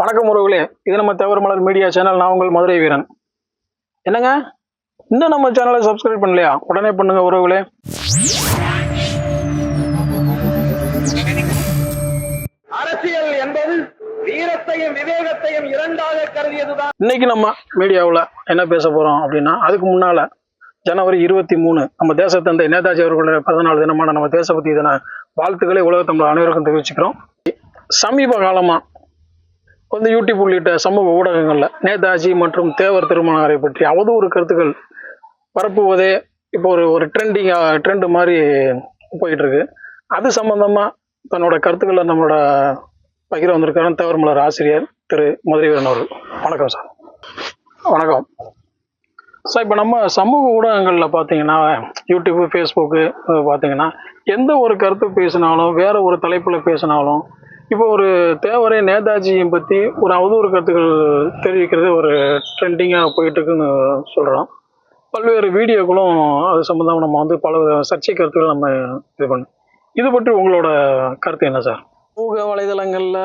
வணக்கம் உறவுகளே, இது நம்ம தேவர்மலர் மீடியா சேனல். நான் உங்கள் மதுரை வீரன். என்னங்க, இன்னும் நம்ம சேனலை சப்ஸ்கிரைப் பண்ணலையா? உடனே பண்ணுங்க உறவுகளே. அரசியல் என்பது வீரத்தையும் விவேகத்தையும் இரண்டாக கருதியதுதான். இன்னைக்கு நம்ம மீடியாவில் என்ன பேச போறோம் அப்படின்னா, அதுக்கு முன்னால ஜனவரி 23 நம்ம தேசத்தந்தை நேதாஜி அவர்களுடைய பிறந்தநாள் தினமான நம்ம தேசபக்தி தின வாழ்த்துக்களை உலக தமிழ் அனைவருக்கும் தெரிவிச்சுக்கிறோம். சமீப காலமா வந்து யூடியூப் உள்ளிட்ட சமூக ஊடகங்கள்ல நேதாஜி மற்றும் தேவர் திருமணரை பற்றி அவதூறு கருத்துக்கள் பரப்புவதே இப்போ ஒரு ட்ரெண்ட் மாதிரி போயிட்டு இருக்கு. அது சம்பந்தமா தன்னோட கருத்துக்களை நம்மளோட பகிர வந்திருக்காரு தேவர்மலர் ஆசிரியர் திரு மதுரை வீரன் அவர்கள். வணக்கம் சார். வணக்கம் சார். இப்போ நம்ம சமூக ஊடகங்களில் பார்த்தீங்கன்னா, யூடியூப்பு, ஃபேஸ்புக்கு பார்த்தீங்கன்னா, எந்த ஒரு கருத்து பேசினாலும், வேற ஒரு தலைப்பில் பேசினாலும், இப்போ ஒரு தேவரை நேதாஜியை பற்றி ஒரு அவதூறு கருத்துக்கள் தெரிவிக்கிறது ஒரு ட்ரெண்டிங்காக போயிட்டு இருக்குன்னு சொல்கிறோம். பல்வேறு வீடியோக்களும் அது சம்மந்தமாக நம்ம வந்து பல சர்ச்சை கருத்துக்கள் நம்ம இது பண்ணோம். இது பற்றி உங்களோட கருத்து என்ன சார்? சமூக வலைதளங்களில்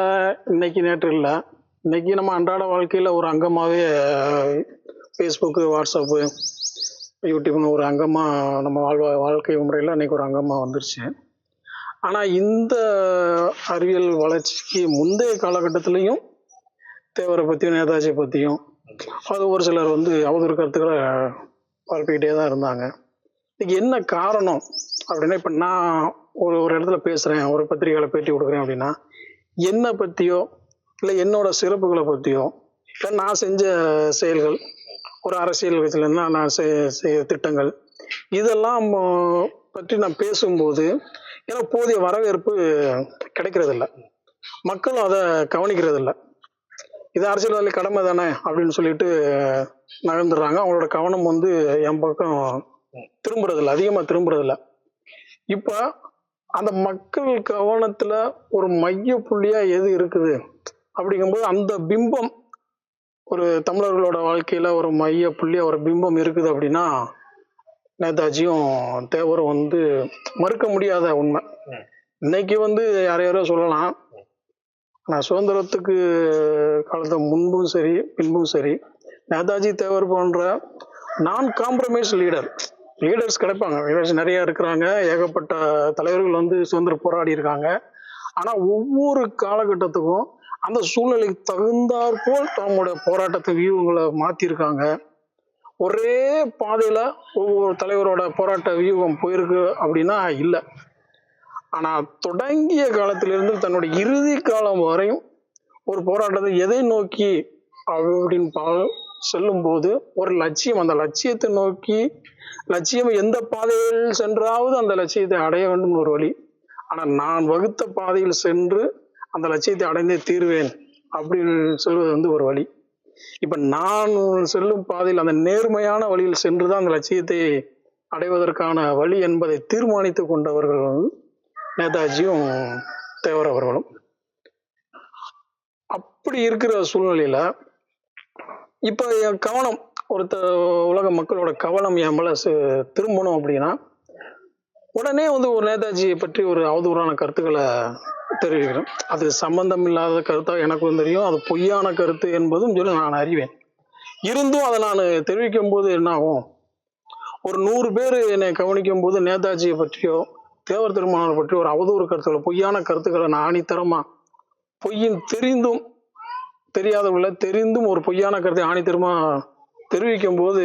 இன்னைக்கு நேற்று இல்லை, இன்னைக்கு நம்ம அன்றாட வாழ்க்கையில் ஒரு அங்கமாகவே ஃபேஸ்புக்கு, வாட்ஸ்அப்பு, யூடியூப்னு ஒரு அங்கமாக நம்ம வாழ்க்கை முறையில் இன்னைக்கு ஒரு அங்கமாக வந்துருச்சு. ஆனால் இந்த அறிவியல் வளர்ச்சிக்கு முந்தைய காலகட்டத்திலையும் தேவரை பற்றியும் நேதாஜியை பற்றியும் அது ஒரு சிலர் வந்து அவதூறு கருத்துக்களை பரப்பிக்கிட்டே தான் இருந்தாங்க. இதுக்கு என்ன காரணம் அப்படின்னா, இப்போ நான் ஒரு இடத்துல பேசுகிறேன், ஒரு பத்திரிகையில் பேட்டி கொடுக்குறேன் அப்படின்னா, என்னை பற்றியோ இல்லை என்னோட சிறப்புகளை பற்றியோ இல்லை நான் செஞ்ச செயல்கள், ஒரு அரசியல் கட்சியிலேருந்து நான் செய்ய திட்டங்கள், இதெல்லாம் பற்றி நான் பேசும்போது எனக்கு போதிய வரவேற்பு கிடைக்கிறதில்ல. மக்களும் அதை கவனிக்கிறதில்ல. இது அரசியல்வாதி கடமை தானே அப்படின்னு சொல்லிட்டு நகர்ந்துடுறாங்க. அவங்களோட கவனம் வந்து என் பக்கம் திரும்புறதில்ல, அதிகமாக திரும்புறதில்ல. இப்போ அந்த மக்கள் கவனத்தில் ஒரு மைய புள்ளியாக எது இருக்குது அப்படிங்கும்போது, அந்த பிம்பம் ஒரு தமிழர்களோட வாழ்க்கையில் ஒரு மைய புள்ளியாக ஒரு பிம்பம் இருக்குது அப்படின்னா, நேதாஜியும் தேவரும் வந்து மறுக்க முடியாத உண்மை. இன்னைக்கு வந்து யாரையாரோ சொல்லலாம், ஆனால் சுதந்திரத்துக்கு காலத்துக்கு முன்பும் சரி பின்பும் சரி நேதாஜி தேவர் போன்ற நான் காம்ப்ரமைஸ் லீடர்ஸ் கிடைப்பாங்க. லீடர்ஸ் நிறைய இருக்கிறாங்க, ஏகப்பட்ட தலைவர்கள் வந்து சுதந்திரம் போராடி இருக்காங்க. ஆனால் ஒவ்வொரு காலகட்டத்துக்கும் அந்த சூழ்நிலைக்கு தகுந்தாற்போல் தங்களுடைய போராட்டத்தை வியூகங்களை மாற்றிருக்காங்க. ஒரே பாதையில் ஒவ்வொரு தலைவரோட போராட்ட வியூகம் போயிருக்கு அப்படின்னா இல்லை. ஆனால் தொடங்கிய காலத்திலிருந்து தன்னுடைய இறுதி காலம் வரையும் ஒரு போராட்டத்தை எதை நோக்கி அப்படின்னு செல்லும்போது ஒரு லட்சியம், அந்த லட்சியத்தை நோக்கி, லட்சியம் எந்த பாதையில் சென்றாவது அந்த லட்சியத்தை அடைய வேண்டும் ஒரு வழி. ஆனால் நான் வகுத்த பாதையில் சென்று அந்த லட்சியத்தை அடைந்தே தீர்வேன் அப்படின்னு சொல்வது வந்து ஒரு வழி. இப்ப நான் செல்லும் பாதையில் அந்த நேர்மையான வழியில் சென்றுதான் அந்த லட்சியத்தை அடைவதற்கான வழி என்பதை தீர்மானித்து கொண்டவர்கள் நேதாஜியும் தேவர் அவர்களும். அப்படி இருக்கிற சூழ்நிலையில இப்ப என் கவனம் உலக மக்களோட கவனம் என் மேல திரும்பணும் அப்படின்னா, உடனே வந்து ஒரு நேதாஜியை பற்றி ஒரு அவதூறான கருத்துக்களை தெரிவிக்கிறேன். அது சம்பந்தம் இல்லாத கருத்தா எனக்கும் தெரியும், அது பொய்யான கருத்து என்பதும் சொல்லி நான் அறிவேன். இருந்தும் அதை நான் தெரிவிக்கும் போது என்ன ஆகும், ஒரு 100 பேர் என்னை கவனிக்கும் போது நேதாஜியை பற்றியோ தேவர் திருமணரை பற்றியோ ஒரு அவதூறு கருத்துக்களை, பொய்யான கருத்துக்களை நான் ஆணித்தரமா பொய்யின் தெரிந்தும் தெரியாதவர்கள தெரிந்தும் ஒரு பொய்யான கருத்தை ஆணித்தரமா தெரிவிக்கும் போது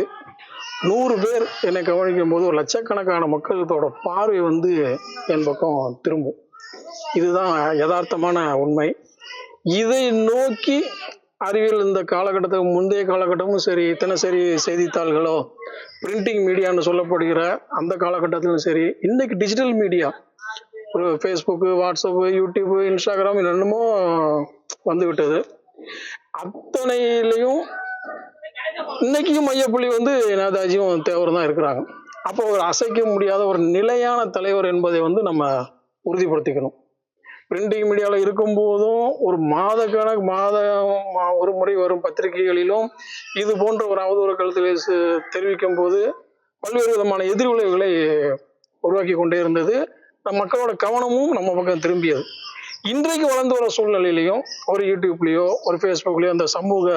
100 பேர் என்னை கவனிக்கும் போது ஒரு லட்சக்கணக்கான மக்களோட பார்வை வந்து என் பக்கம் திரும்பும். இதுதான் யதார்த்தமான உண்மை. இதை நோக்கி அறிவியல் இந்த காலகட்டத்துக்கு முந்தைய காலகட்டமும் சரி, தினசரி செய்தித்தாள்களோ, பிரிண்டிங் மீடியான்னு சொல்லப்படுகிற அந்த காலகட்டத்திலும் சரி, இன்னைக்கு டிஜிட்டல் மீடியா, ஒரு ஃபேஸ்புக்கு, வாட்ஸ்அப்பு, யூடியூப்பு, இன்ஸ்டாகிராம் என்னென்னமோ வந்து விட்டது. அத்தனையிலையும் இன்னைக்கும் மையப்புள்ளி வந்து நேதாஜியும் தேவரும் தான் இருக்கிறாங்க. அப்போ ஒரு அசைக்க முடியாத ஒரு நிலையான தலைவர் என்பதை வந்து நம்ம உறுதிப்படுத்திக்கணும். பிரிண்டிங் மீடியாவில் இருக்கும்போதும் ஒரு ஒரு முறை வரும் பத்திரிகைகளிலும் இது போன்ற ஒரு அவதூறு கருத்துக்களை தெரிவிக்கும் போது பல்வேறு விதமான எதிர்விளைவுகளை உருவாக்கி கொண்டே இருந்தது. மக்களோட கவனமும் நம்ம பக்கம் திரும்பியது. இன்றைக்கு வளர்ந்து வர சூழ்நிலையிலையும் ஒரு யூடியூப்லேயோ ஒரு ஃபேஸ்புக்லேயோ அந்த சமூக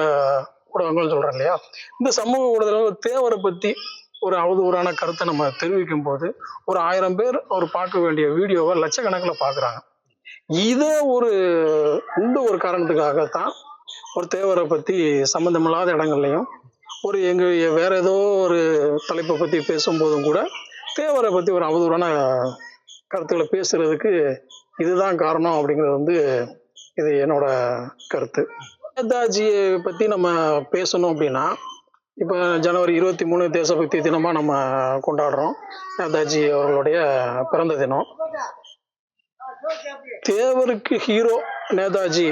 ஊடகங்கள் சொல்கிறேன் இல்லையா, இந்த சமூக ஊடகங்கள் தேவரை பற்றி ஒரு அவதூறான கருத்தை நம்ம தெரிவிக்கும் போது ஒரு 1000 பேர் அவர் பார்க்க வேண்டிய வீடியோவை லட்சக்கணக்கில் பார்க்குறாங்க. இதை இந்த ஒரு காரணத்துக்காகத்தான் ஒரு தேவரை பற்றி சம்மந்தமில்லாத இடங்கள்லையும் வேற ஏதோ ஒரு தலைப்பை பற்றி பேசும்போதும் கூட தேவரை பற்றி ஒரு அவதூறான கருத்துக்களை பேசுறதுக்கு இதுதான் காரணம் அப்படிங்கிறது இது என்னோட கருத்து. நேதாஜியை பற்றி நம்ம பேசணும் அப்படின்னா, இப்போ ஜனவரி 23 தேசபக்தி தினமாக நம்ம கொண்டாடுறோம். நேதாஜி அவர்களுடைய பிறந்த தினம். தேவருக்கு ஹீரோ நேதாஜி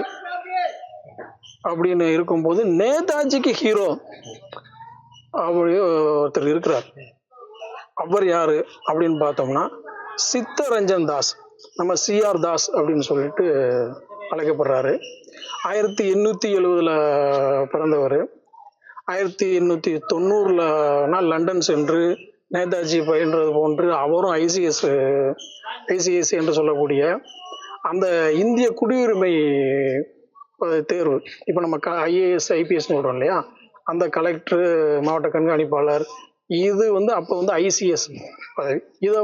அப்படின்னு இருக்கும்போது நேதாஜிக்கு ஹீரோ அப்படி ஒருத்தர் இருக்கிறார். அவர் யாரு அப்படின்னு பார்த்தோம்னா சித்தரஞ்சன் தாஸ், நம்ம சிஆர் தாஸ் அப்படின்னு சொல்லிட்டு அழைக்கப்படுறாரு. 1870 பிறந்தவர். 1890 லண்டன் சென்று நேதாஜி பயின்றது போன்று அவரும் ஐசிஎஸ் என்று சொல்லக்கூடிய அந்த இந்திய குடியுரிமை தேர்வு, இப்போ நம்ம ஐஏஎஸ் ஐபிஎஸ் சொல்றோம் இல்லையா, அந்த கலெக்டர், மாவட்ட கண்காணிப்பாளர், இது அப்போ ஐசிஎஸ் பதவி. இதை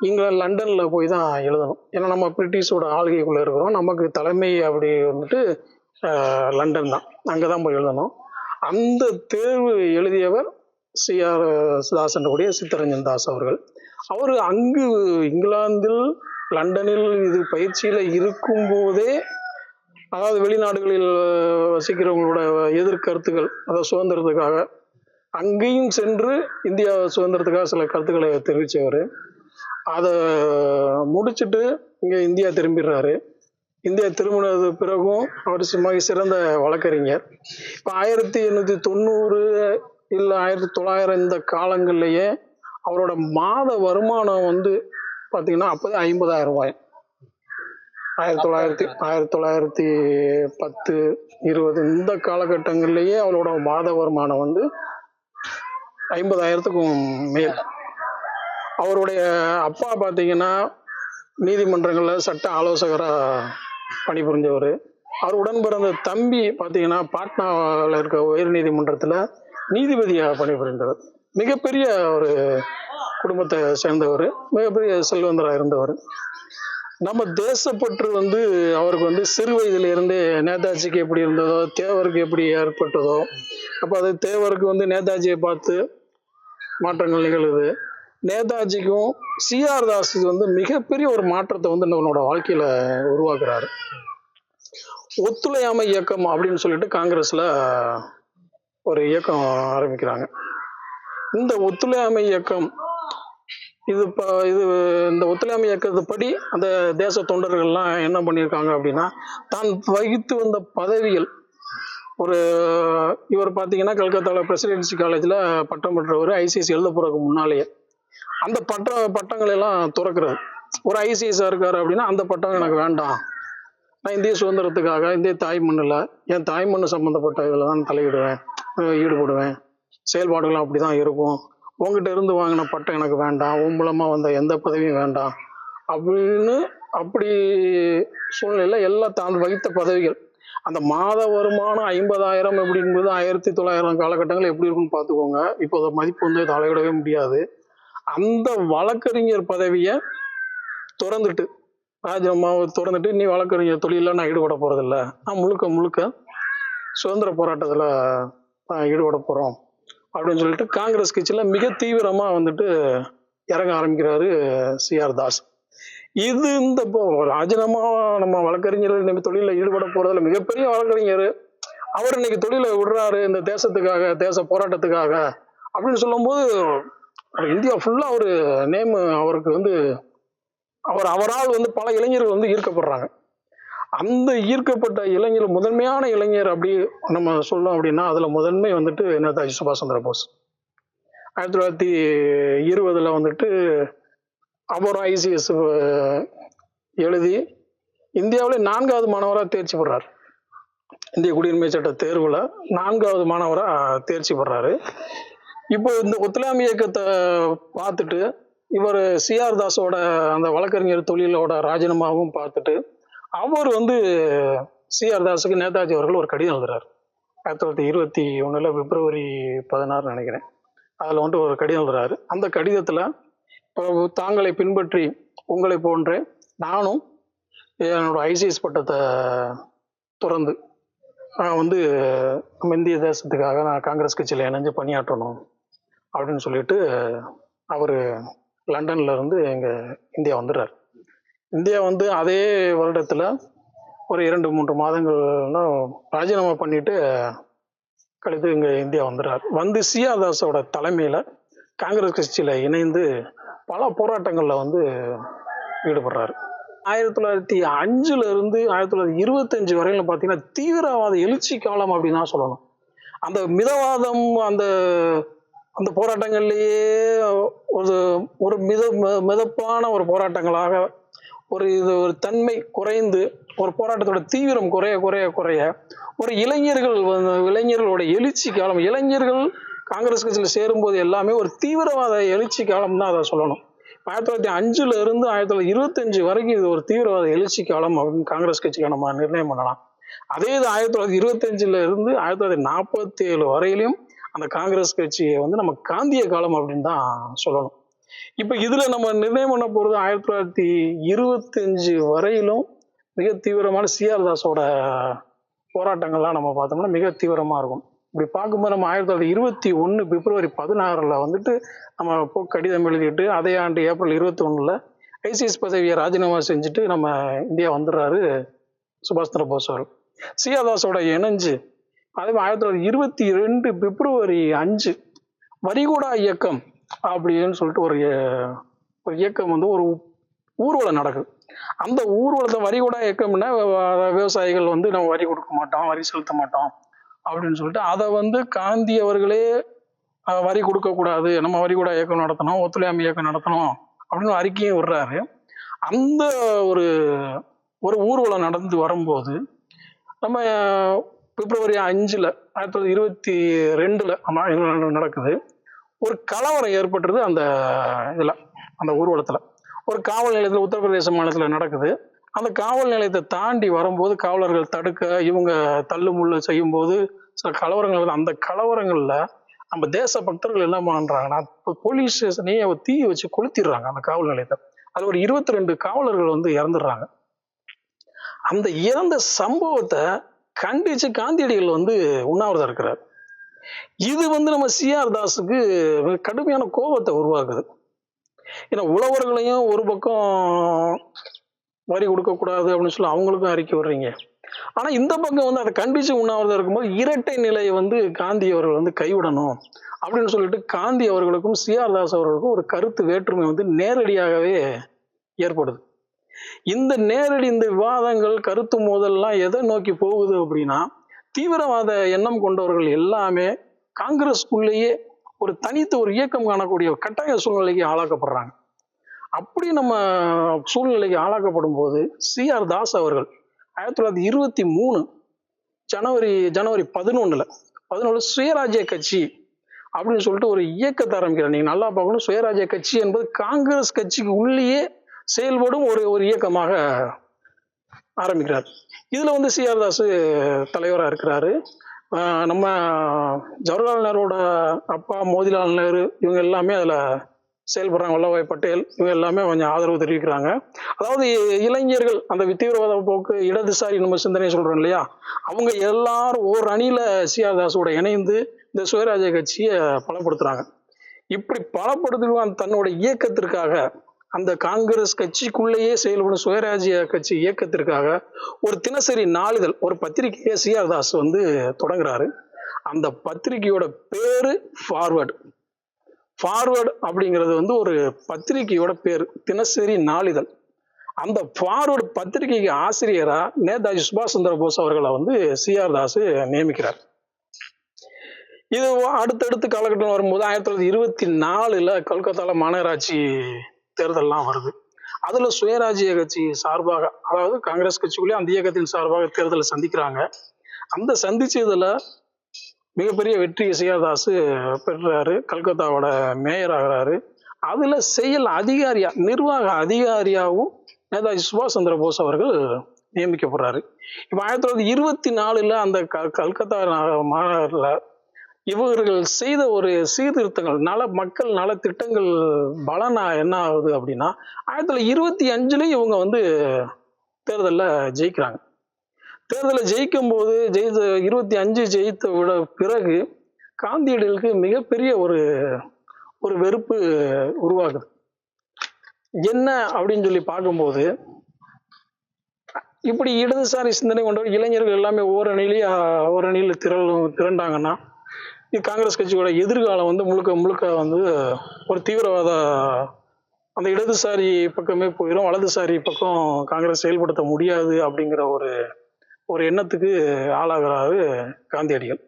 இங்கிலாந்து லண்டன்ல போய் தான் எழுதணும். ஏன்னா நம்ம பிரிட்டிஷோட ஆளுகைக்குள்ள இருக்கிறோம். நமக்கு தலைமை அப்படி லண்டன் தான், அங்கதான் போய் எழுதணும். அந்த தேர்வு எழுதியவர் சிஆர் தாஸ் என்றக்கூடிய சித்தரஞ்சன் தாஸ் அவர்கள். அவர் அங்கு இங்கிலாந்தில் லண்டனில் இது பயிற்சியில இருக்கும் போதே, அதாவது வெளிநாடுகளில் வசிக்கிறவங்களோட எதிர்கருத்துக்கள், அதாவது சுதந்திரத்துக்காக அங்கேயும் சென்று இந்தியா சுதந்திரத்துக்காக சில கருத்துக்களை தெரிவித்தவர். அதை முடிச்சுட்டு இங்கே இந்தியா திரும்பிடுறாரு. இந்தியா திரும்பினது பிறகும் அவர் சிறந்த வழக்கறிஞர். இப்போ 1890 இல்லை 1900 இந்த காலங்கள்லேயே அவரோட மாத வருமானம் பார்த்தீங்கன்னா அப்போதே 50,000 ரூபாய். 1910, 20 இந்த காலகட்டங்கள்லேயே அவரோட மாத வருமானம் 50,000த்துக்கும் மேல். அவருடைய அப்பா பார்த்தீங்கன்னா நீதிமன்றங்களில் சட்ட ஆலோசகராக பணிபுரிஞ்சவர். அவர் உடன் பிறந்த தம்பி பார்த்தீங்கன்னா பாட்னாவில் இருக்க உயர் நீதிமன்றத்தில் நீதிபதியாக பணிபுரிந்தவர். மிகப்பெரிய ஒரு குடும்பத்தை சேர்ந்தவர், மிகப்பெரிய செல்வந்தராக இருந்தவர். நம்ம தேசப்பற்று அவருக்கு சிறு வயதிலிருந்தே நேதாஜிக்கு எப்படி இருந்ததோ தேவருக்கு எப்படி ஏற்பட்டதோ, அப்போ அது தேவருக்கு நேதாஜியை பார்த்து மாற்றங்கள் நிகழுது. நேதாஜிக்கும் சிஆர் தாஸுக்கு மிகப்பெரிய ஒரு மாற்றத்தை நம்மளோட வாழ்க்கையில உருவாக்குறாரு. ஒத்துழையாமை இயக்கம் அப்படின்னு சொல்லிட்டு காங்கிரஸ்ல ஒரு இயக்கம் ஆரம்பிக்கிறாங்க. இந்த ஒத்துழையாமை இயக்கம் இந்த ஒத்துழையாமை இயக்கத்துப்படி அந்த தேச தொண்டர்கள்லாம் என்ன பண்ணியிருக்காங்க அப்படின்னா, தான் வகித்து வந்த பதவிகள், இவர் பார்த்தீங்கன்னா கல்கத்தாவில் பிரசிடென்சி காலேஜில் பட்டம் பெற்றவர். ஐசிஎஸ் எழுத போறதுக்கு முன்னாலேயே அந்த பட்டங்கள் எல்லாம் துறக்கிறார். ஒரு ஐசிஎஸ் இருக்காரு அப்படின்னா அந்த பட்டம் எனக்கு வேண்டாம், நான் இந்திய சுதந்திரத்துக்காக இந்திய தாய்மண்ணில் என் தாய்மண்ணு சம்மந்தப்பட்ட இதில் தான் ஈடுபடுவேன், செயல்பாடுகளும் அப்படி தான் இருக்கும், உங்ககிட்ட இருந்து வாங்கின பட்டம் எனக்கு வேண்டாம், உன் மூலமாக வந்த எந்த பதவியும் வேண்டாம் அப்படின்னு அப்படி சூழ்நிலையில் எல்லாம் தான் வகித்த பதவிகள், அந்த மாத வருமானம் 50,000 அப்படிங்கும்போது 1900 காலகட்டங்கள் எப்படி இருக்குன்னு பார்த்துக்கோங்க. இப்போ மதிப்பு தலையிடவே முடியாது. அந்த வழக்கறிஞர் பதவியை திறந்துட்டு, ராஜினாமாவை திறந்துட்டு, நீ வழக்கறிஞர் தொழிலில் நான் ஈடுபட போறதில்ல, நான் முழுக்க சுதந்திர போராட்டத்தில் நான் ஈடுபட போறோம் அப்படின்னு சொல்லிட்டு காங்கிரஸ் கட்சியில் மிக தீவிரமா இறங்க ஆரம்பிக்கிறாரு சிஆர் தாஸ். இது ராஜினாமா, நம்ம வழக்கறிஞர்கள் தொழிலில் ஈடுபட போறதுல மிகப்பெரிய வழக்கறிஞர் அவர் இன்னைக்கு தொழிலை விடுறாரு இந்த தேசத்துக்காக, தேச போராட்டத்துக்காக அப்படின்னு சொல்லும்போது இந்தியா ஃபுல்லா ஒரு நேம் அவருக்கு அவரால் பல இளைஞர்கள் ஈர்க்கப்படுறாங்க. அந்த ஈர்க்கப்பட்ட இளைஞர், முதன்மையான இளைஞர் அப்படி நம்ம சொல்லணும் அப்படின்னா அதுல முதன்மை நேதாஜி சுபாஷ் சந்திர போஸ். 1920 அவர் ஐசிஎஸ் எழுதி இந்தியாவிலே 4வது மாணவராக தேர்ச்சி பெறார். இந்திய குடியுரிமை சட்ட தேர்வுல 4வது மாணவராக தேர்ச்சி பெறாரு. இப்போ இந்த ஒத்துழையாமை இயக்கத்தை பார்த்துட்டு இவர் சிஆர் தாஸோட அந்த வழக்கறிஞர் தொழிலோட ராஜினாமாவும் பார்த்துட்டு அவர் வந்து சிஆர் தாஸுக்கு நேதாஜி அவர்கள் ஒரு கடிதம் எழுதுறாரு 1921 பிப்ரவரி 16 நினைக்கிறேன். அதில் வந்துட்டு ஒரு கடிதம் எழுதுறாரு. அந்த கடிதத்தில் இப்போ தாங்களை பின்பற்றி உங்களை போன்றே நானும் என்னோட ஐசிஎஸ் பட்டத்தை துறந்து நான் வந்து நம்ம இந்திய தேசத்துக்காக நான் காங்கிரஸ் கட்சியில் இணைஞ்சு பணியாற்றணும் அப்படின்னு சொல்லிட்டு அவர் லண்டன்ல இருந்து எங்கள் இந்தியா வந்துடுறார். இந்தியா வந்து அதே வருடத்தில் ஒரு 2-3 மாதங்கள்னா ராஜினாமா பண்ணிட்டு கழித்து இங்கே இந்தியா வந்துடுறார். வந்து சிஆர் தாஸோட தலைமையில் காங்கிரஸ் கட்சியில் இணைந்து பல போராட்டங்களில் வந்து ஈடுபடுறாரு. 1905 இருந்து 1925 வரையில பார்த்தீங்கன்னா தீவிரவாத எழுச்சி காலம் அப்படின்னு தான் சொல்லணும். அந்த மிதவாதம் அந்த அந்த போராட்டங்கள்லேயே ஒரு ஒரு மிதப்பான ஒரு போராட்டங்களாக ஒரு தன்மை குறைந்து ஒரு போராட்டத்தோட தீவிரம் குறைய குறைய குறைய ஒரு இளைஞர்களோட எழுச்சி காலம், இளைஞர்கள் காங்கிரஸ் கட்சியில் சேரும்போது எல்லாமே ஒரு தீவிரவாத எழுச்சி காலம் தான் அதை சொல்லணும். 1905 இருந்து 1925 வரைக்கும் இது ஒரு தீவிரவாத எழுச்சி காலம் அப்படின்னு காங்கிரஸ் கட்சிக்கு நம்ம நிர்ணயம் பண்ணலாம். அதே இது 1925 இருந்து 1947 வரையிலும் அந்த காங்கிரஸ் கட்சியை வந்து நம்ம காந்திய காலம் அப்படின்னு தான் சொல்லணும். இப்ப இதுல நம்ம நிர்ணயம் பண்ண போறது 1925 வரையிலும் மிக தீவிரமான சிஆர் தாஸோட போராட்டங்கள்லாம் நம்ம பார்த்தோம்னா மிக தீவிரமா இருக்கும். இப்படி பார்க்கும்போது நம்ம 1921 பிப்ரவரி 16 வந்துட்டு நம்ம கடிதம் எழுதிட்டு அதே ஆண்டு ஏப்ரல் 21 ஐசிஎஸ் பதவியை ராஜினாமா செஞ்சுட்டு நம்ம இந்தியா வந்துடுறாரு சுபாஷ் சந்திர போஸ் அவர். சிஆர் தாஸோட இணைஞ்சு அதே 1922 பிப்ரவரி 5 வரிகூடா இயக்கம் அப்படின்னு சொல்லிட்டு ஒரு இயக்கம் வந்து ஒரு ஊர்வலம் நடக்குது. அந்த ஊர்வலத்தை வரிகூடா இயக்கம்னா விவசாயிகள் வந்து நம்ம வரி கொடுக்க மாட்டோம், வரி செலுத்த மாட்டோம் அப்படின்னு சொல்லிட்டு அதை வந்து காந்தி அவர்களே வரி கொடுக்க கூடாது, நம்ம வரிகூடா இயக்கம் நடத்தணும், ஒத்துழையாமை இயக்கம் நடத்தணும் அப்படின்னு அறிக்கையும் விடுறாரு. அந்த ஒரு ஒரு ஊர்வலம் நடந்து வரும்போது நம்ம பிப்ரவரி 5 1922 நடக்குது. ஒரு கலவரம் ஏற்பட்டுருது அந்த இதில், அந்த ஊர்வலத்தில். ஒரு காவல் நிலையத்தில் உத்தரப்பிரதேச மாநிலத்தில் நடக்குது. அந்த காவல் நிலையத்தை தாண்டி வரும்போது காவலர்கள் தடுக்க இவங்க தள்ளுமுள்ளு செய்யும்போது சில கலவரங்கள், அந்த கலவரங்களில் நம்ம தேச பக்தர்கள் என்ன பண்ணுறாங்கன்னா போலீஸ் ஸ்டேஷனையே தீ வச்சு கொளுத்திடுறாங்க அந்த காவல் நிலையத்தை. அது ஒரு 22 காவலர்கள் வந்து இறந்துடுறாங்க. அந்த இறந்த சம்பவத்தை கண்டிச்சு காந்தியடிகள் வந்து உண்ணாவிரதம் இருக்கிறார். இது வந்து நம்ம சிஆர் தாஸுக்கு கடுமையான கோபத்தை உருவாக்குது. ஏன்னா உழவர்களையும் ஒரு பக்கம் வரி கொடுக்கக்கூடாது அப்படின்னு சொல்லி அவங்களுக்கும் அறிக்கை விடுறீங்க, ஆனா இந்த பக்கம் வந்து அதை கண்டிச்சு உண்ணாவிரதம் இருக்கும்போது இரட்டை நிலையை வந்து காந்தி அவர்கள் வந்து கைவிடணும் அப்படின்னு சொல்லிட்டு காந்தி அவர்களுக்கும் சிஆர் தாஸ் அவர்களுக்கும் ஒரு கருத்து வேற்றுமை வந்து நேரடியாகவே ஏற்படுது. இந்த விவாதங்கள் கருத்து மோதல்லாம் எதை நோக்கி போகுது அப்படின்னா தீவிரவாத எண்ணம் கொண்டவர்கள் எல்லாமே காங்கிரஸ்குள்ளேயே ஒரு தனித்த ஒரு இயக்கம் காணக்கூடிய கட்டாய சூழ்நிலைக்கு ஆளாக்கப்படுறாங்க. அப்படி நம்ம சூழ்நிலைக்கு ஆளாக்கப்படும் போது சிஆர் தாஸ் அவர்கள் 1923 ஜனவரி 11 சுயராஜ்ய கட்சி அப்படின்னு சொல்லிட்டு ஒரு இயக்கத்தை ஆரம்பிக்கிறார். நீங்க நல்லா பார்க்கணும், சுயராஜ்ய கட்சி என்பது காங்கிரஸ் கட்சிக்கு உள்ளேயே செயல்படும் ஒரு இயக்கமாக ஆரம்பிக்கிறார். இதுல வந்து சிஆர் தாஸ் தலைவராக இருக்கிறாரு. நம்ம ஜவஹர்லால் நேருவோட அப்பா மோதிலால் நேரு இவங்க எல்லாமே அதுல செயல்படுறாங்க. வல்லபாய் பட்டேல் இவங்க எல்லாமே கொஞ்சம் ஆதரவு தெரிவிக்கிறாங்க. அதாவது இளைஞர்கள் அந்த தீவிரவாத போக்கு இடதுசாரி நம்ம சிந்தனை சொல்றோம் இல்லையா, அவங்க எல்லாரும் ஒரு அணியில சிஆர் தாஸோட இணைந்து இந்த சுயராஜ்ய கட்சியை பலப்படுத்துறாங்க. இப்படி பலப்படுத்துவான் தன்னோட இயக்கத்திற்காக அந்த காங்கிரஸ் கட்சிக்குள்ளேயே செயல்படும் சுயராஜ்ய கட்சி இயக்கத்திற்காக ஒரு தினசரி நாளிதழ், ஒரு பத்திரிகையை சிஆர் தாஸ் வந்து தொடங்குறாரு. அந்த பத்திரிகையோட பேரு ஃபார்வர்டு அப்படிங்கிறது வந்து ஒரு பத்திரிகையோட பேரு, தினசரி நாளிதழ். அந்த ஃபார்வர்டு பத்திரிகைக்கு ஆசிரியரா நேதாஜி சுபாஷ் சந்திர போஸ் அவர்களை வந்து சிஆர் தாஸ் நியமிக்கிறார். இது அடுத்தடுத்து காலகட்டம் வரும்போது 1924 கல்கத்தால மாநகராட்சி தேர்தல்லாம் வருது. அதுல சுயராஜ்ய கட்சி சார்பாக, அதாவது காங்கிரஸ் கட்சிக்குள்ளே அந்த இயக்கத்தின் சார்பாக தேர்தலை சந்திக்கிறாங்க. அந்த சந்திச்சதுல மிகப்பெரிய வெற்றியை சிஆர் தாஸ் பெறுறாரு. கல்கத்தாவோட மேயர் ஆகிறாரு. அதுல செயல் அதிகாரியா, நிர்வாக அதிகாரியாவும் நேதாஜி சுபாஷ் சந்திர போஸ் அவர்கள் நியமிக்கப்படுறாரு. இப்போ 1924 அந்த கல்கத்தா மாநாட்டில் இவர்கள் செய்த ஒரு சீர்திருத்தங்கள், மக்கள் நலத்திட்டங்கள் பலனா என்ன ஆகுது அப்படின்னா, 1925 இவங்க தேர்தலில் ஜெயிக்கிறாங்க. தேர்தலில் ஜெயிக்கும் போது 25 ஜெயித்த விட பிறகு காந்தியடிகளுக்கு மிகப்பெரிய ஒரு வெறுப்பு உருவாகுது. என்ன அப்படின்னு சொல்லி பார்க்கும்போது, இப்படி இடதுசாரி சிந்தனை கொண்ட இளைஞர்கள் எல்லாமே ஓரணியில் திரண்டாங்கன்னா, காங்கிரஸ் கட்சியோட எதிர்காலம் முழுக்க முழுக்க ஒரு தீவிரவாத அந்த இடதுசாரி பக்கமே போயிடும், வலதுசாரி பக்கம் காங்கிரஸ் செயல்படுத்த முடியாது அப்படிங்கிற ஒரு எண்ணத்துக்கு ஆளாகிறாரு காந்தியடிகள்.